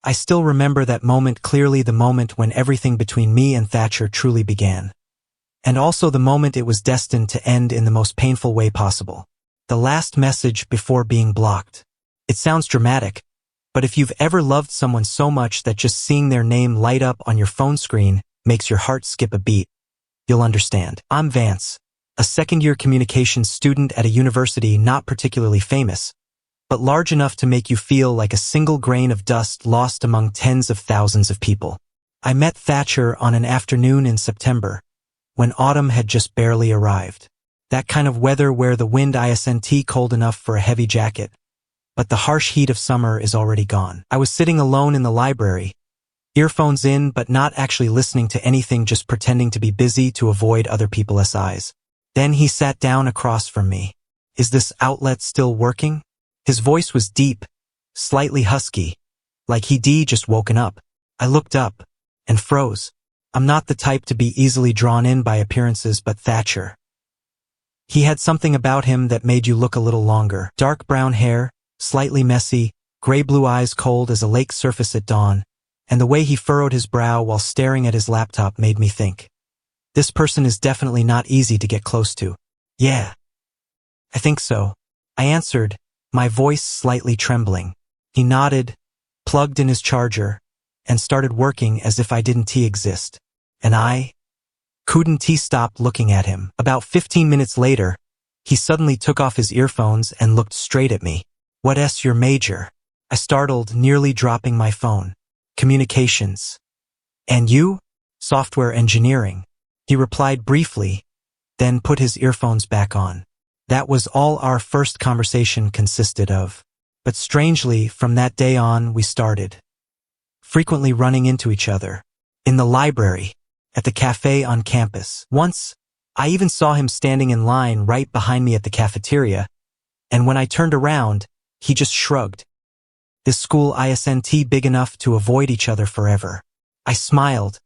I still remember that moment clearly, the moment when everything between me and Thatcher truly began. And also the moment it was destined to end in the most painful way possible. The last message before being blocked. It sounds dramatic, but if you've ever loved someone so much that just seeing their name light up on your phone screen makes your heart skip a beat, you'll understand. I'm Vance, a second-year communications student at a university not particularly famous, but large enough to make you feel like a single grain of dust lost among tens of thousands of people. I met Thatcher on an afternoon in September, when autumn had just barely arrived. That kind of weather where the wind isn't cold enough for a heavy jacket, but the harsh heat of summer is already gone. I was sitting alone in the library, earphones in but not actually listening to anything, just pretending to be busy to avoid other people's eyes. Then he sat down across from me. Is this outlet still working? His voice was deep, slightly husky, like he'd just woken up. I looked up and froze. I'm not the type to be easily drawn in by appearances, but Thatcher. He had something about him that made you look a little longer. Dark brown hair, slightly messy, gray-blue eyes cold as a lake surface at dawn, and the way he furrowed his brow while staring at his laptop made me think. This person is definitely not easy to get close to. Yeah. I think so. I answered, my voice slightly trembling. He nodded, plugged in his charger, and started working as if I didn't exist. And I couldn't stop looking at him. About 15 minutes later, he suddenly took off his earphones and looked straight at me. What's your major? I startled, nearly dropping my phone. Communications. And you? Software engineering. He replied briefly, then put his earphones back on. That was all our first conversation consisted of. But strangely, from that day on, we started frequently running into each other. In the library, at the cafe on campus. Once, I even saw him standing in line right behind me at the cafeteria, and when I turned around, he just shrugged. This school isn't big enough to avoid each other forever. I smiled,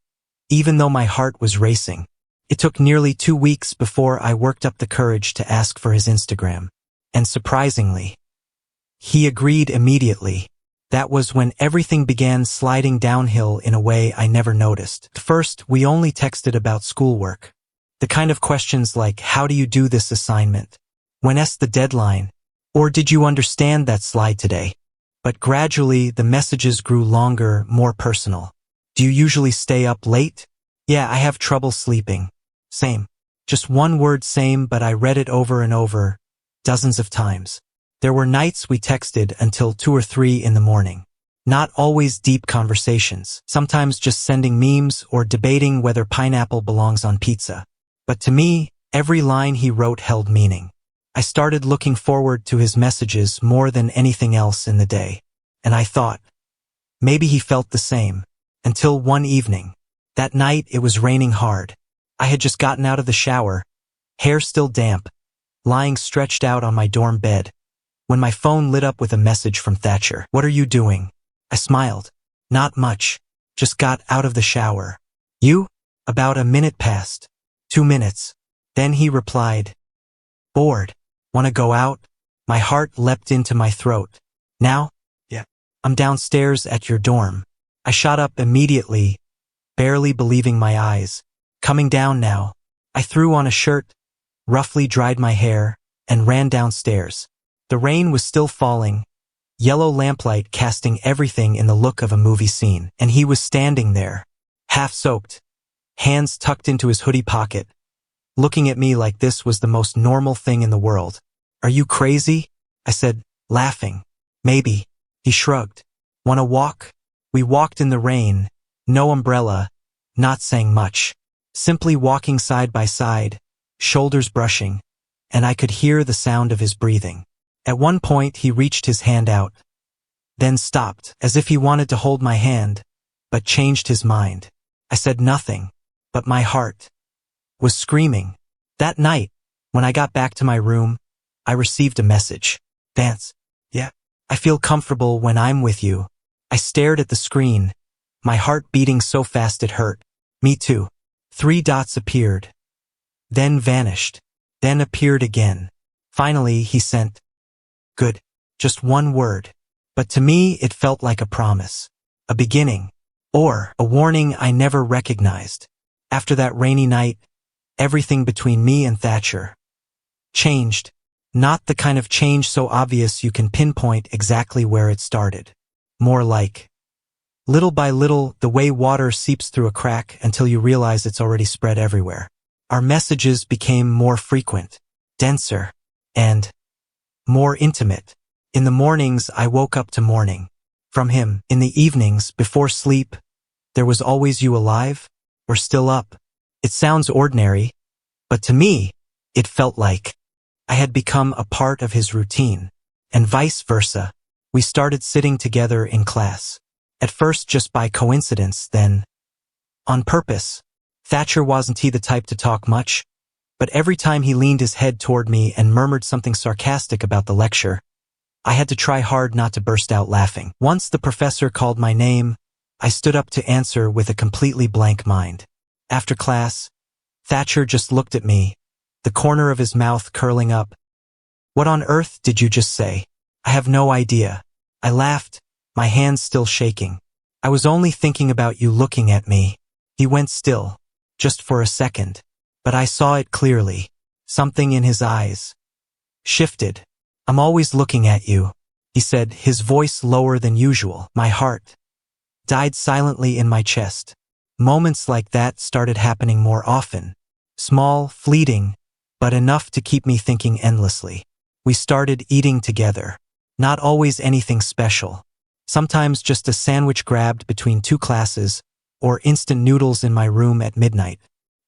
even though my heart was racing. It took nearly 2 weeks before I worked up the courage to ask for his Instagram. And surprisingly, he agreed immediately. That was when everything began sliding downhill in a way I never noticed. At first, we only texted about schoolwork. The kind of questions like, how do you do this assignment? When's the deadline? Or did you understand that slide today? But gradually, the messages grew longer, more personal. Do you usually stay up late? Yeah, I have trouble sleeping. Same. Just one word, same, but I read it over and over, dozens of times. There were nights we texted until 2 or 3 in the morning. Not always deep conversations, sometimes just sending memes or debating whether pineapple belongs on pizza. But to me, every line he wrote held meaning. I started looking forward to his messages more than anything else in the day. And I thought, maybe he felt the same. Until one evening. That night it was raining hard. I had just gotten out of the shower, hair still damp, lying stretched out on my dorm bed, when my phone lit up with a message from Thatcher. What are you doing? I smiled. Not much. Just got out of the shower. You? About a minute passed. 2 minutes. Then he replied, bored. Wanna go out? My heart leapt into my throat. Now? Yeah. I'm downstairs at your dorm. I shot up immediately, barely believing my eyes. Coming down now. I threw on a shirt, roughly dried my hair, and ran downstairs. The rain was still falling, yellow lamplight casting everything in the look of a movie scene, and he was standing there, half-soaked, hands tucked into his hoodie pocket, looking at me like this was the most normal thing in the world. Are you crazy? I said, laughing. Maybe. He shrugged. Wanna walk? We walked in the rain, no umbrella, not saying much. Simply walking side by side, shoulders brushing, and I could hear the sound of his breathing. At one point he reached his hand out, then stopped, as if he wanted to hold my hand, but changed his mind. I said nothing, but my heart was screaming. That night, when I got back to my room, I received a message. Vance. Yeah. I feel comfortable when I'm with you. I stared at the screen, my heart beating so fast it hurt. Me too. 3 dots appeared, then vanished, then appeared again. Finally, he sent, good. Just one word. But to me, it felt like a promise. a beginning, or a warning I never recognized. After that rainy night, everything between me and Thatcher changed. Not the kind of change so obvious you can pinpoint exactly where it started. More like, little by little, the way water seeps through a crack until you realize it's already spread everywhere. Our messages became more frequent, denser, and more intimate. In the mornings, I woke up to morning from him. In the evenings, before sleep, there was always you alive or still up. It sounds ordinary, but to me, it felt like I had become a part of his routine, and vice versa. We started sitting together in class. At first just by coincidence, then on purpose. Thatcher wasn't he the type to talk much, but every time he leaned his head toward me and murmured something sarcastic about the lecture, I had to try hard not to burst out laughing. Once the professor called my name, I stood up to answer with a completely blank mind. After class, Thatcher just looked at me, the corner of his mouth curling up. "What on earth did you just say?" "I have no idea." I laughed, my hands still shaking. "I was only thinking about you looking at me." He went still, just for a second, but I saw it clearly. Something in his eyes shifted. "I'm always looking at you," he said, his voice lower than usual. My heart died silently in my chest. Moments like that started happening more often. Small, fleeting, but enough to keep me thinking endlessly. We started eating together. Not always anything special. Sometimes just a sandwich grabbed between two classes, or instant noodles in my room at midnight.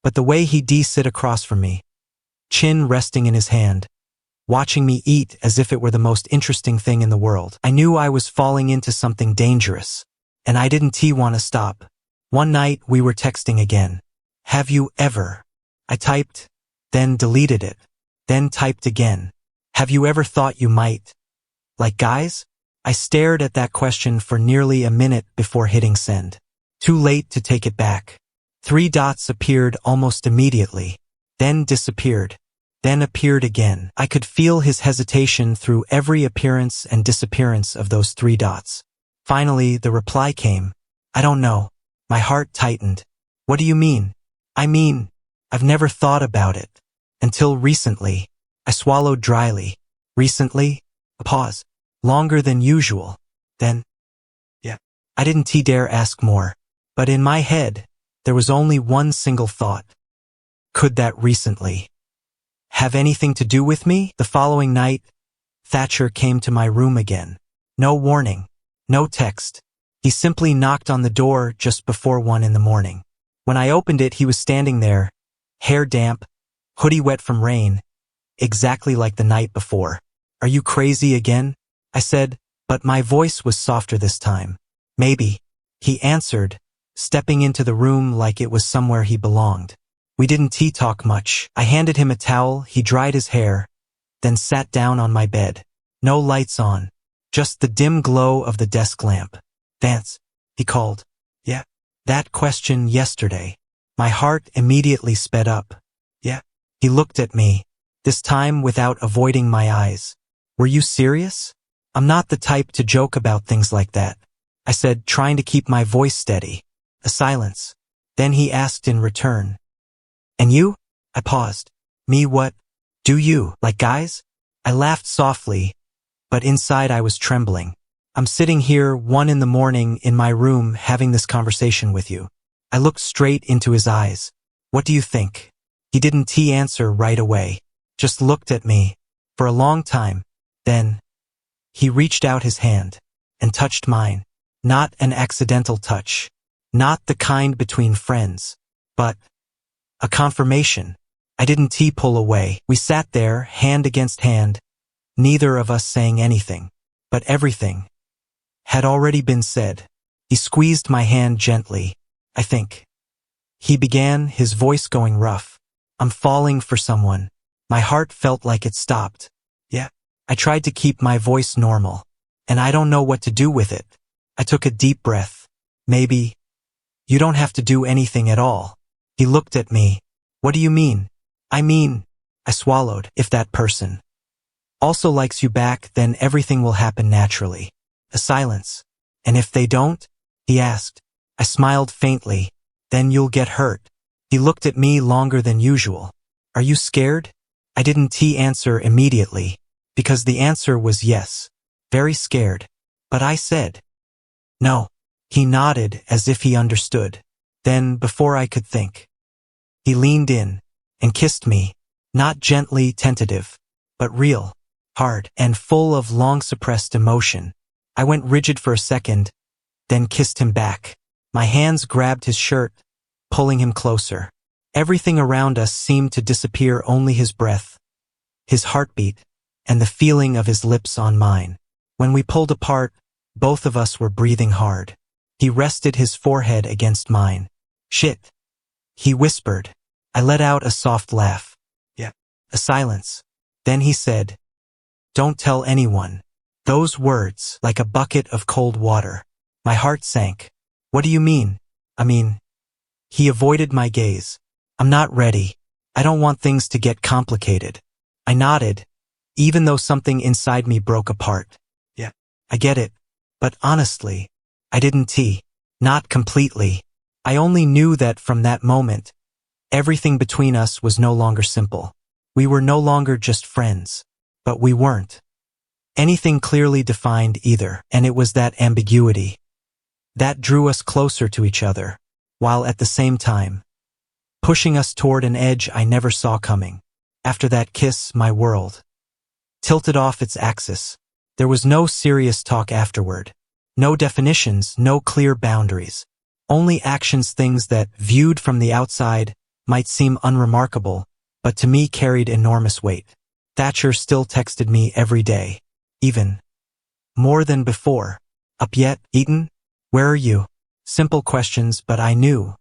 But the way he'd sit across from me, chin resting in his hand, watching me eat as if it were the most interesting thing in the world, I knew I was falling into something dangerous, and I didn't want to stop. One night we were texting again. "Have you ever?" I typed, then deleted it, then typed again. "Have you ever thought you might? Like guys?" I stared at that question for nearly a minute before hitting send. Too late to take it back. 3 dots appeared almost immediately, then disappeared, then appeared again. I could feel his hesitation through every appearance and disappearance of those 3 dots. Finally, the reply came. "I don't know." My heart tightened. "What do you mean?" "I mean, I've never thought about it. Until recently." I swallowed dryly. "Recently?" A pause. Longer than usual. Then, "Yeah." I didn't dare ask more. But in my head, there was only one single thought. Could that recently have anything to do with me? The following night, Thatcher came to my room again. No warning. No text. He simply knocked on the door just before 1 in the morning. When I opened it, he was standing there, hair damp, hoodie wet from rain, exactly like the night before. "Are you crazy again?" I said, but my voice was softer this time. "Maybe," he answered, stepping into the room like it was somewhere he belonged. We didn't talk much. I handed him a towel, he dried his hair, then sat down on my bed. No lights on, just the dim glow of the desk lamp. "Vance," he called. "Yeah." That question yesterday. My heart immediately sped up. "Yeah." He looked at me, this time without avoiding my eyes. "Were you serious?" "I'm not the type to joke about things like that," I said, trying to keep my voice steady. A silence. Then he asked in return. "And you?" I paused. "Me what? Do you like guys?" I laughed softly, but inside I was trembling. "I'm sitting here 1 in the morning in my room having this conversation with you." I looked straight into his eyes. "What do you think?" He didn't answer right away, just looked at me for a long time. Then he reached out his hand and touched mine. Not an accidental touch, not the kind between friends, but a confirmation. I didn't pull away. We sat there, hand against hand, neither of us saying anything, but everything had already been said. He squeezed my hand gently. "I think," he began, his voice going rough, "I'm falling for someone." My heart felt like it stopped. "Yeah." I tried to keep my voice normal, and I don't know what to do with it. I took a deep breath. "Maybe you don't have to do anything at all." He looked at me. "What do you mean?" "I mean," I swallowed, "if that person also likes you back, then everything will happen naturally." A silence. "And if they don't?" he asked. I smiled faintly. Then you'll get hurt. He looked at me longer than usual. Are you scared? I didn't answer immediately, because the answer was yes. Very scared. But I said, no. He nodded as if he understood. Then, before I could think, he leaned in and kissed me, not gently tentative, but real, hard, and full of long-suppressed emotion. I went rigid for a second, then kissed him back. My hands grabbed his shirt, pulling him closer. Everything around us seemed to disappear, only his breath, his heartbeat, and the feeling of his lips on mine. When we pulled apart, both of us were breathing hard. He rested his forehead against mine. Shit, he whispered. I let out a soft laugh. Yeah. A silence. Then he said, don't tell anyone. Those words, like a bucket of cold water. My heart sank. What do you mean? He avoided my gaze. I'm not ready. I don't want things to get complicated. I nodded, even though something inside me broke apart. Yeah. I get it. But honestly, I didn't. Not completely. I only knew that from that moment, everything between us was no longer simple. We were no longer just friends. But we weren't anything clearly defined either, and it was that ambiguity that drew us closer to each other, while at the same time pushing us toward an edge I never saw coming. After that kiss, my world tilted off its axis. There was no serious talk afterward. No definitions, no clear boundaries. Only actions, things that, viewed from the outside, might seem unremarkable, but to me carried enormous weight. Thatcher still texted me every day. Even more than before. Up yet, Eaton? Where are you? Simple questions, but I knew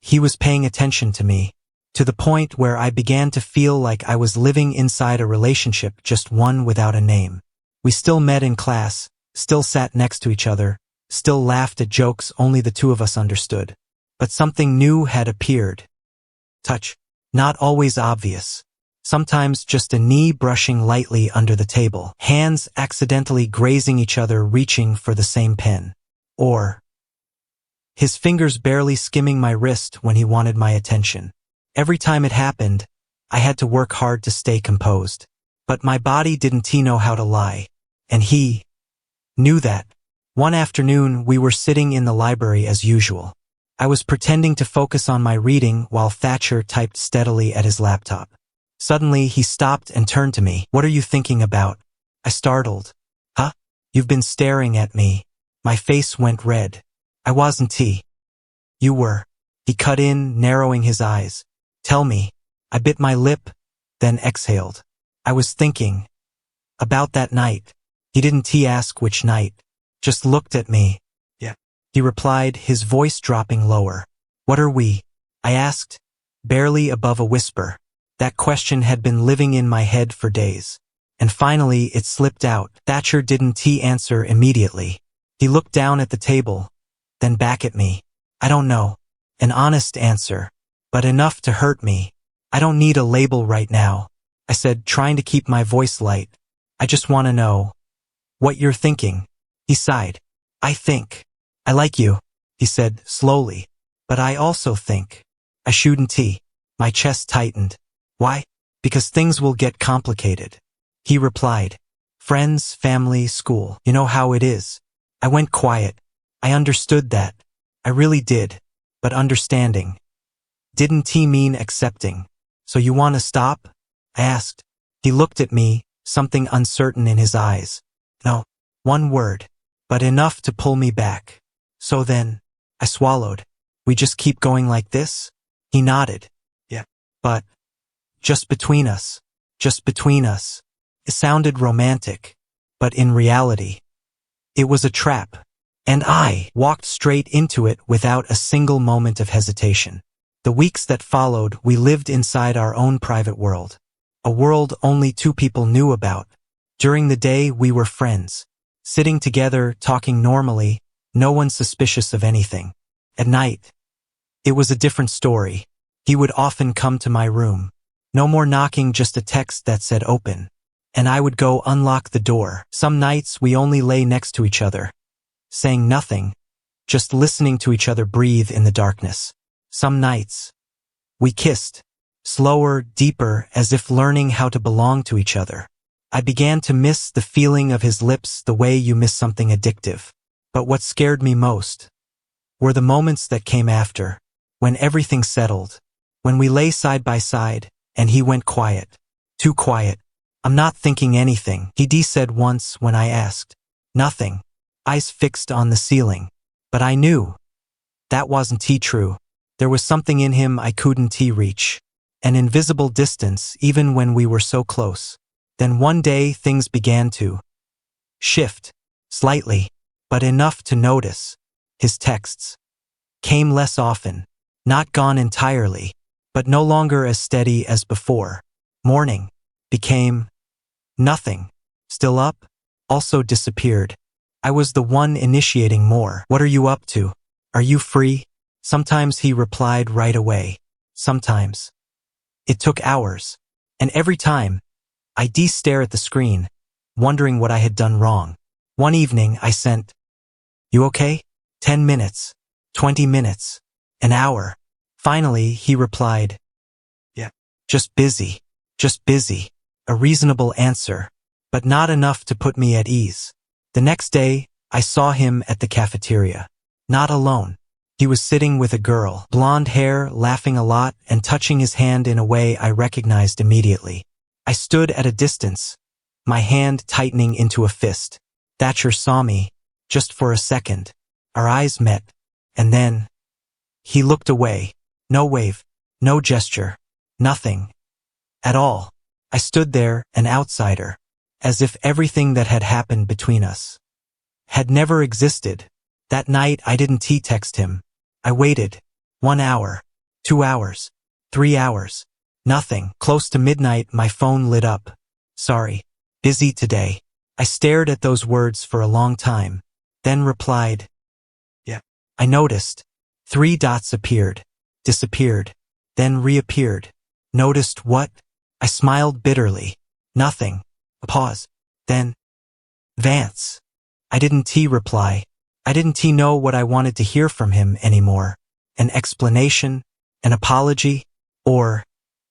he was paying attention to me, to the point where I began to feel like I was living inside a relationship, just one without a name. We still met in class, still sat next to each other, still laughed at jokes only the two of us understood. But something new had appeared. Touch. Not always obvious. Sometimes just a knee brushing lightly under the table, hands accidentally grazing each other, reaching for the same pen. Or his fingers barely skimming my wrist when he wanted my attention. Every time it happened, I had to work hard to stay composed. But my body didn't know how to lie. And he knew that. One afternoon, we were sitting in the library as usual. I was pretending to focus on my reading while Thatcher typed steadily at his laptop. Suddenly, he stopped and turned to me. What are you thinking about? I startled. Huh? You've been staring at me. My face went red. I wasn't. You were. He cut in, narrowing his eyes. Tell me. I bit my lip, then exhaled. I was thinking about that night. He didn't ask which night. Just looked at me. Yeah. He replied, his voice dropping lower. What are we? I asked, barely above a whisper. That question had been living in my head for days. And finally, it slipped out. Thatcher didn't answer immediately. He looked down at the table, then back at me. I don't know. An honest answer, but enough to hurt me. I don't need a label right now, I said, trying to keep my voice light. I just want to know what you're thinking. He sighed. I think I like you, he said slowly. But I also think I shouldn't. My chest tightened. Why? Because things will get complicated. He replied. Friends, family, school. You know how it is. I went quiet. I understood that. I really did. But understanding didn't mean accepting. So you want to stop? I asked. He looked at me, something uncertain in his eyes. No. One word. But enough to pull me back. So then, I swallowed. We just keep going like this? He nodded. Yeah. But just between us. Just between us. It sounded romantic. But in reality, it was a trap. And I walked straight into it without a single moment of hesitation. The weeks that followed, we lived inside our own private world. A world only two people knew about. During the day, we were friends. Sitting together, talking normally, no one suspicious of anything. At night, it was a different story. He would often come to my room. No more knocking, just a text that said open. And I would go unlock the door. Some nights we only lay next to each other, saying nothing, just listening to each other breathe in the darkness. Some nights, we kissed, slower, deeper, as if learning how to belong to each other. I began to miss the feeling of his lips the way you miss something addictive. But what scared me most were the moments that came after, when everything settled, when we lay side by side, and he went quiet. Too quiet. "I'm not thinking anything," he said once when I asked. "Nothing." Eyes fixed on the ceiling. But I knew that wasn't true. There was something in him I couldn't reach. An invisible distance even when we were so close. Then one day things began to shift. Slightly. But enough to notice. His texts came less often. Not gone entirely. But no longer as steady as before. Morning became nothing. Still up? Also disappeared. I was the one initiating more. "What are you up to? Are you free?" Sometimes he replied right away. Sometimes it took hours. And every time, I'd stare at the screen, wondering what I had done wrong. One evening I sent, "You okay?" 10 minutes, 20 minutes, an hour. Finally, he replied, "Yeah, just busy, just busy." A reasonable answer, but not enough to put me at ease. The next day, I saw him at the cafeteria. Not alone. He was sitting with a girl, blonde hair, laughing a lot, and touching his hand in a way I recognized immediately. I stood at a distance, my hand tightening into a fist. Thatcher saw me, just for a second. Our eyes met, and then he looked away. No wave, no gesture, nothing at all. I stood there, an outsider, as if everything that had happened between us had never existed. That night I didn't text him. I waited. 1 hour, 2 hours, 3 hours. Nothing. Close to midnight my phone lit up. "Sorry. Busy today." I stared at those words for a long time, then replied, "Yeah." I noticed. 3 dots appeared, disappeared, then reappeared. Noticed what? I smiled bitterly. Nothing. A pause. Then, Vance. I didn't reply. I didn't know what I wanted to hear from him anymore. An explanation, an apology, or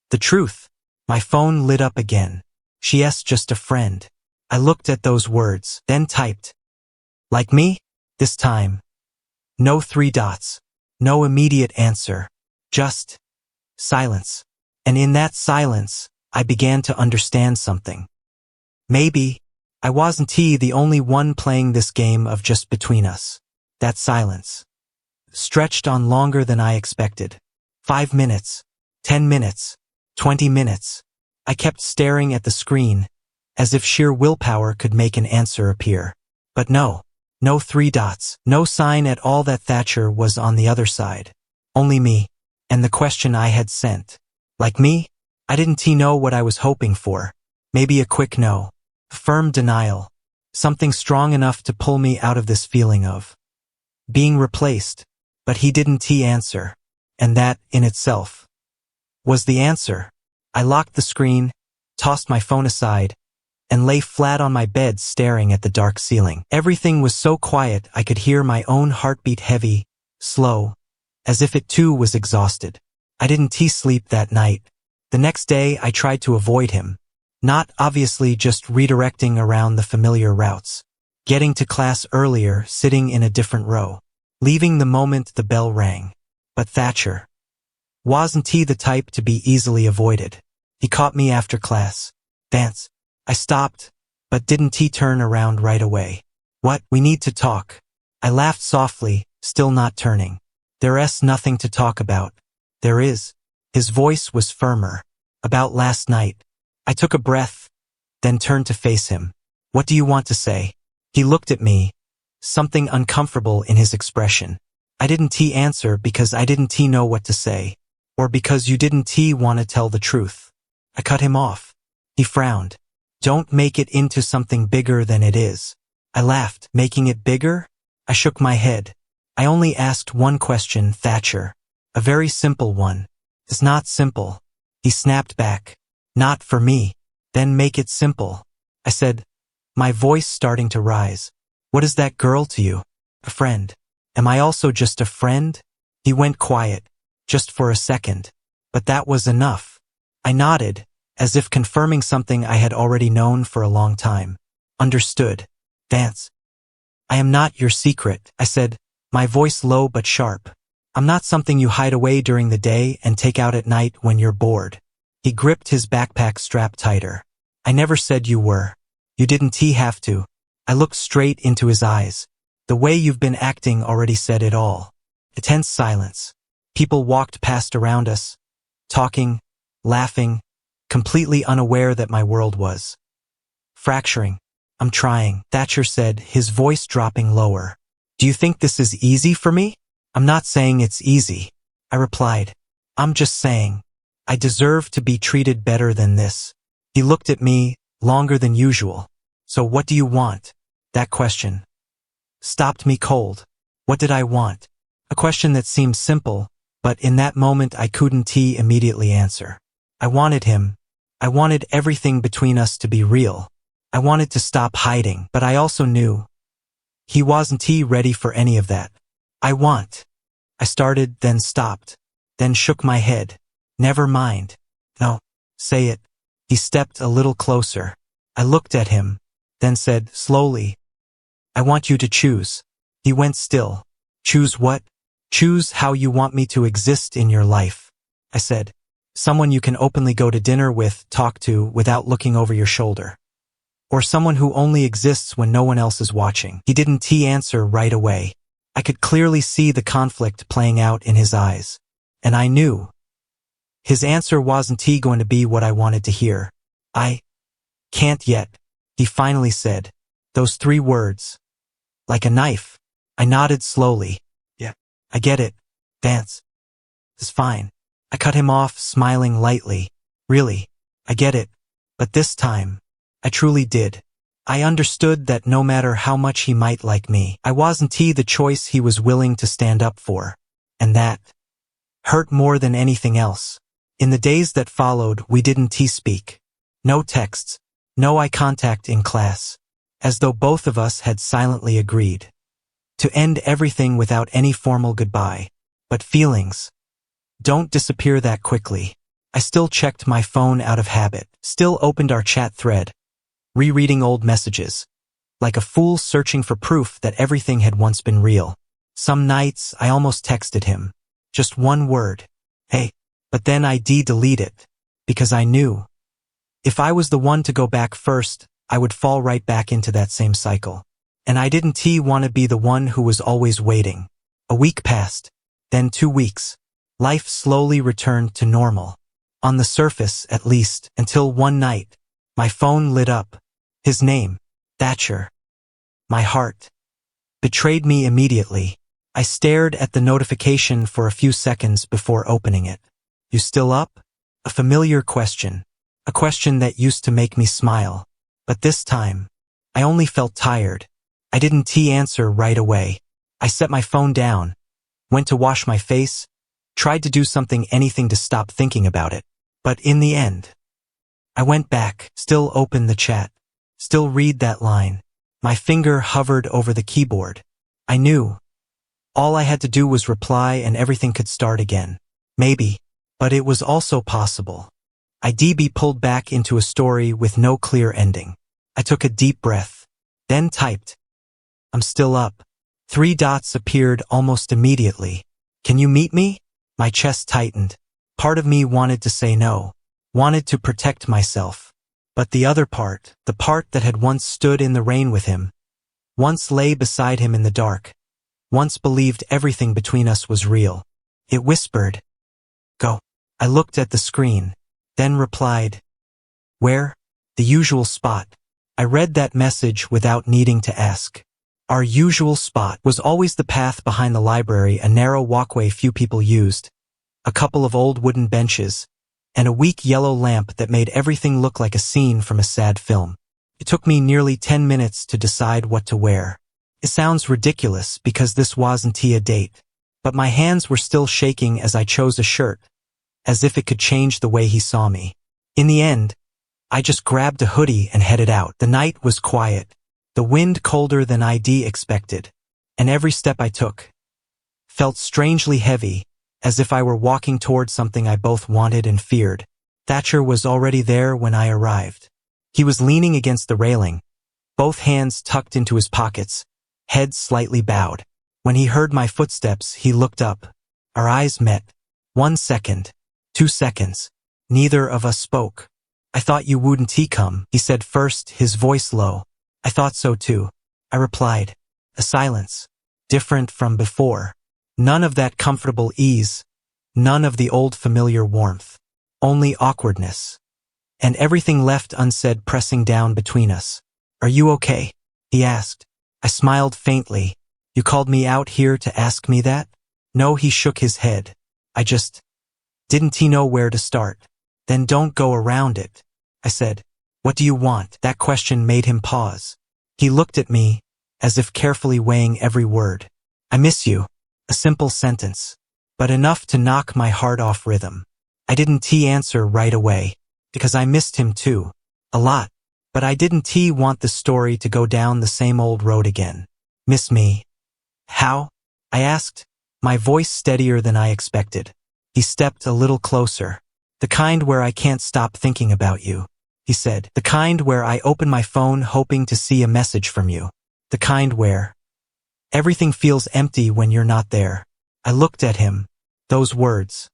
the truth. My phone lit up again. "She's just a friend." I looked at those words, then typed, "Like me?" This time, no 3 dots, no immediate answer, just silence. And in that silence, I began to understand something. Maybe I wasn't the only one playing this game of just between us. That silence stretched on longer than I expected. 5 minutes, 10 minutes, 20 minutes. I kept staring at the screen, as if sheer willpower could make an answer appear. But no 3 dots, no sign at all that Thatcher was on the other side. Only me, and the question I had sent. Like me? I didn't know what I was hoping for. Maybe a quick no. Firm denial. Something strong enough to pull me out of this feeling of being replaced. But he didn't answer. And that, in itself, was the answer. I locked the screen, tossed my phone aside, and lay flat on my bed staring at the dark ceiling. Everything was so quiet I could hear my own heartbeat heavy, slow, as if it too was exhausted. I didn't sleep that night. The next day I tried to avoid him. Not obviously just redirecting around the familiar routes. Getting to class earlier, sitting in a different row. Leaving the moment the bell rang. But Thatcher wasn't the type to be easily avoided. He caught me after class. "Vance." I stopped, but didn't turn around right away. "What? We need to talk." I laughed softly, still not turning. "There's nothing to talk about." "There is." His voice was firmer. "About last night." I took a breath, then turned to face him. "What do you want to say?" He looked at me, something uncomfortable in his expression. I didn't answer because I didn't know what to say, or because you didn't want to tell the truth. I cut him off. He frowned. "Don't make it into something bigger than it is." I laughed. "Making it bigger?" I shook my head. "I only asked one question, Thatcher. A very simple one." "It's not simple." He snapped back. "Not for me." "Then make it simple," I said, my voice starting to rise. "What is that girl to you?" "A friend." Am I also just a friend? He went quiet, just for a second. But that was enough. I nodded, as if confirming something I had already known for a long time. Understood. Vance. I am not your secret, I said, my voice low but sharp. I'm not something you hide away during the day and take out at night when you're bored. He gripped his backpack strap tighter. I never said you were. You didn't have to. I looked straight into his eyes. The way you've been acting already said it all. A tense silence. People walked past around us, talking, laughing, completely unaware that my world was fracturing. I'm trying, Thatcher said, his voice dropping lower. Do you think this is easy for me? I'm not saying it's easy, I replied. I'm just saying, I deserve to be treated better than this. He looked at me, longer than usual. So what do you want? That question stopped me cold. What did I want? A question that seemed simple, but in that moment I couldn't immediately answer. I wanted him. I wanted everything between us to be real. I wanted to stop hiding, but I also knew he wasn't ready for any of that. I started, then stopped, then shook my head. Never mind. No, say it. He stepped a little closer. I looked at him, then said slowly, I want you to choose. He went still. Choose what? Choose how you want me to exist in your life, I said. Someone you can openly go to dinner with, talk to, without looking over your shoulder. Or someone who only exists when no one else is watching. He didn't answer right away. I could clearly see the conflict playing out in his eyes. And I knew his answer wasn't going to be what I wanted to hear. I can't yet, he finally said. Those 3 words. Like a knife. I nodded slowly. Yeah, I get it. Vance. It's fine. I cut him off, smiling lightly. Really, I get it. But this time, I truly did. I understood that no matter how much he might like me, I wasn't the choice he was willing to stand up for. And that hurt more than anything else. In the days that followed, we didn't speak. No texts, no eye contact in class. As though both of us had silently agreed to end everything without any formal goodbye. But feelings don't disappear that quickly. I still checked my phone out of habit, still opened our chat thread, rereading old messages, like a fool searching for proof that everything had once been real. Some nights, I almost texted him. Just one word. Hey. But then I delete it. Because I knew if I was the one to go back first, I would fall right back into that same cycle. And I didn't want to be the one who was always waiting. A week passed. Then 2 weeks. Life slowly returned to normal. On the surface, at least, until one night, my phone lit up. His name, Thatcher. My heart betrayed me immediately. I stared at the notification for a few seconds before opening it. You still up? A familiar question. A question that used to make me smile. But this time, I only felt tired. I didn't answer right away. I set my phone down, went to wash my face, tried to do anything to stop thinking about it. But in the end, I went back, still open the chat, still read that line. My finger hovered over the keyboard. I knew all I had to do was reply and everything could start again. Maybe. But it was also possible. I'd be pulled back into a story with no clear ending. I took a deep breath, then typed, I'm still up. 3 dots appeared almost immediately. Can you meet me? My chest tightened. Part of me wanted to say no, wanted to protect myself. But the other part, the part that had once stood in the rain with him, once lay beside him in the dark, once believed everything between us was real. It whispered, go. I looked at the screen, then replied, where? The usual spot. I read that message without needing to ask. Our usual spot was always the path behind the library, a narrow walkway few people used, a couple of old wooden benches, and a weak yellow lamp that made everything look like a scene from a sad film. It took me nearly 10 minutes to decide what to wear. It sounds ridiculous because this wasn't a date, but my hands were still shaking as I chose a shirt, as if it could change the way he saw me. In the end, I just grabbed a hoodie and headed out. The night was quiet, the wind colder than I'd expected, and every step I took, felt strangely heavy, as if I were walking toward something I both wanted and feared. Thatcher was already there when I arrived. He was leaning against the railing, both hands tucked into his pockets, head slightly bowed. When he heard my footsteps, he looked up. Our eyes met. 1 second. 2 seconds. Neither of us spoke. "I thought you wouldn't come," he said first, his voice low. "I thought so too," I replied. A silence. Different from before. None of that comfortable ease. None of the old familiar warmth. Only awkwardness. And everything left unsaid pressing down between us. "Are you okay?" he asked. I smiled faintly. "You called me out here to ask me that?" "No," he shook his head. "I just didn't know where to start." "Then don't go around it," I said. "What do you want?" That question made him pause. He looked at me, as if carefully weighing every word. "I miss you." A simple sentence, but enough to knock my heart off rhythm. I didn't answer right away, because I missed him too. A lot. But I didn't want the story to go down the same old road again. "Miss me? How?" I asked, my voice steadier than I expected. He stepped a little closer. "The kind where I can't stop thinking about you," he said. "The kind where I open my phone hoping to see a message from you. The kind where everything feels empty when you're not there." I looked at him. Those words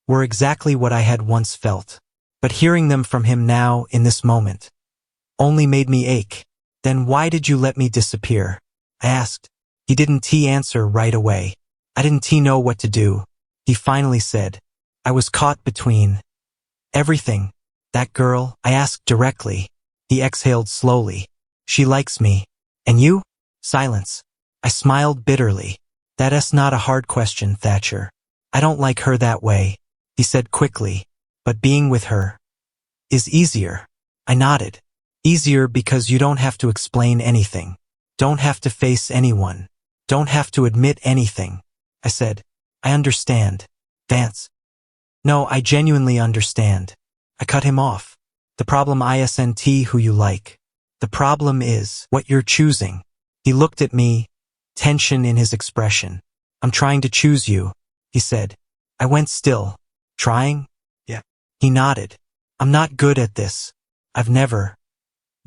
were exactly what I had once felt. But hearing them from him now, in this moment, only made me ache. "Then why did you let me disappear?" I asked. He didn't answer right away. I didn't know what to do. He finally said, "I was caught between everything." "That girl?" I asked directly. He exhaled slowly. "She likes me. And you?" Silence. I smiled bitterly. "That's not a hard question, Thatcher. I don't like her that way," he said quickly. "But being with her is easier." I nodded. "Easier because you don't have to explain anything. Don't have to face anyone. Don't have to admit anything." I said, "I understand, Vance." "No, I genuinely understand." I cut him off. "The problem isn't who you like. The problem is what you're choosing." He looked at me, tension in his expression. "I'm trying to choose you," he said. I went still. "Trying?" "Yeah." He nodded. "I'm not good at this. I've never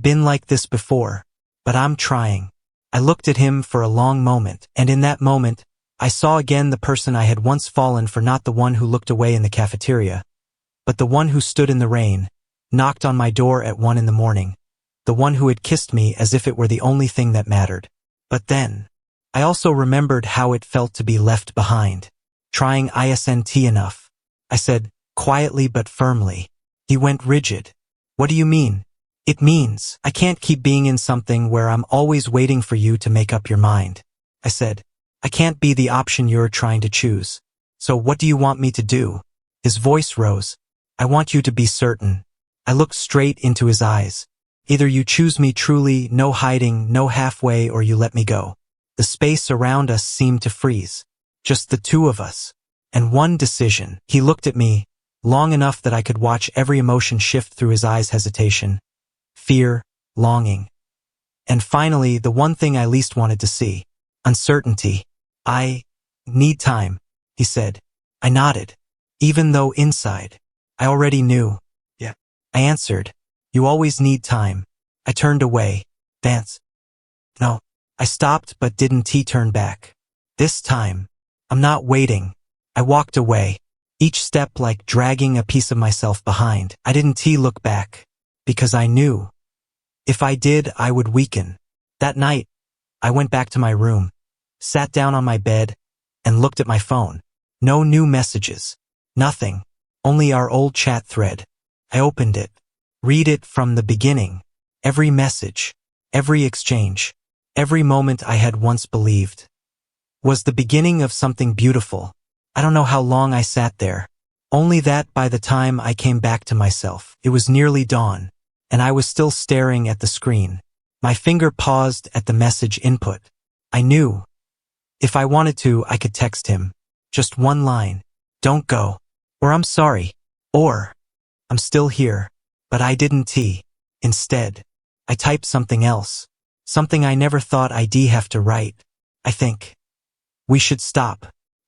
been like this before. But I'm trying." I looked at him for a long moment, and in that moment, I saw again the person I had once fallen for, not the one who looked away in the cafeteria, but the one who stood in the rain, knocked on my door at 1 in the morning, the one who had kissed me as if it were the only thing that mattered. But then, I also remembered how it felt to be left behind. "Trying isn't enough," I said, quietly but firmly. He went rigid. "What do you mean?" "It means I can't keep being in something where I'm always waiting for you to make up your mind," I said. "I can't be the option you're trying to choose. So what do you want me to do?" His voice rose. "I want you to be certain." I looked straight into his eyes. "Either you choose me truly, no hiding, no halfway, or you let me go." The space around us seemed to freeze. Just the two of us. And one decision. He looked at me, long enough that I could watch every emotion shift through his eyes: hesitation, fear, longing. And finally, the one thing I least wanted to see: uncertainty. "I need time," he said. I nodded, even though inside, I already knew. "Yeah." I answered. "You always need time." I turned away. "Vance." "No." I stopped but didn't turn back. "This time, I'm not waiting." I walked away, each step like dragging a piece of myself behind. I didn't look back, because I knew if I did, I would weaken. That night, I went back to my room, sat down on my bed, and looked at my phone. No new messages. Nothing. Only our old chat thread. I opened it. Read it from the beginning. Every message, every exchange, every moment I had once believed was the beginning of something beautiful. I don't know how long I sat there. Only that by the time I came back to myself, it was nearly dawn, and I was still staring at the screen. My finger paused at the message input. I knew if I wanted to, I could text him. Just one line. "Don't go." Or "I'm sorry." Or "I'm still here." But I didn't. Instead, I typed something else. Something I never thought I'd have to write. "I think we should stop."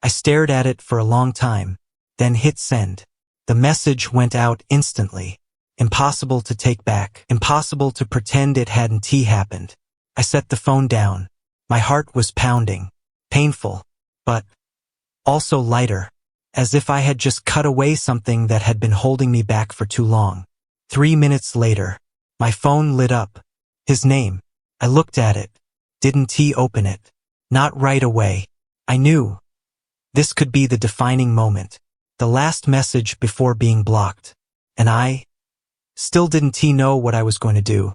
I stared at it for a long time, then hit send. The message went out instantly. Impossible to take back. Impossible to pretend it hadn't happened. I set the phone down. My heart was pounding. Painful, but also lighter, as if I had just cut away something that had been holding me back for too long. 3 minutes later, my phone lit up. His name. I looked at it. Didn't he open it? Not right away. I knew. This could be the defining moment. The last message before being blocked. And I still didn't know what I was going to do.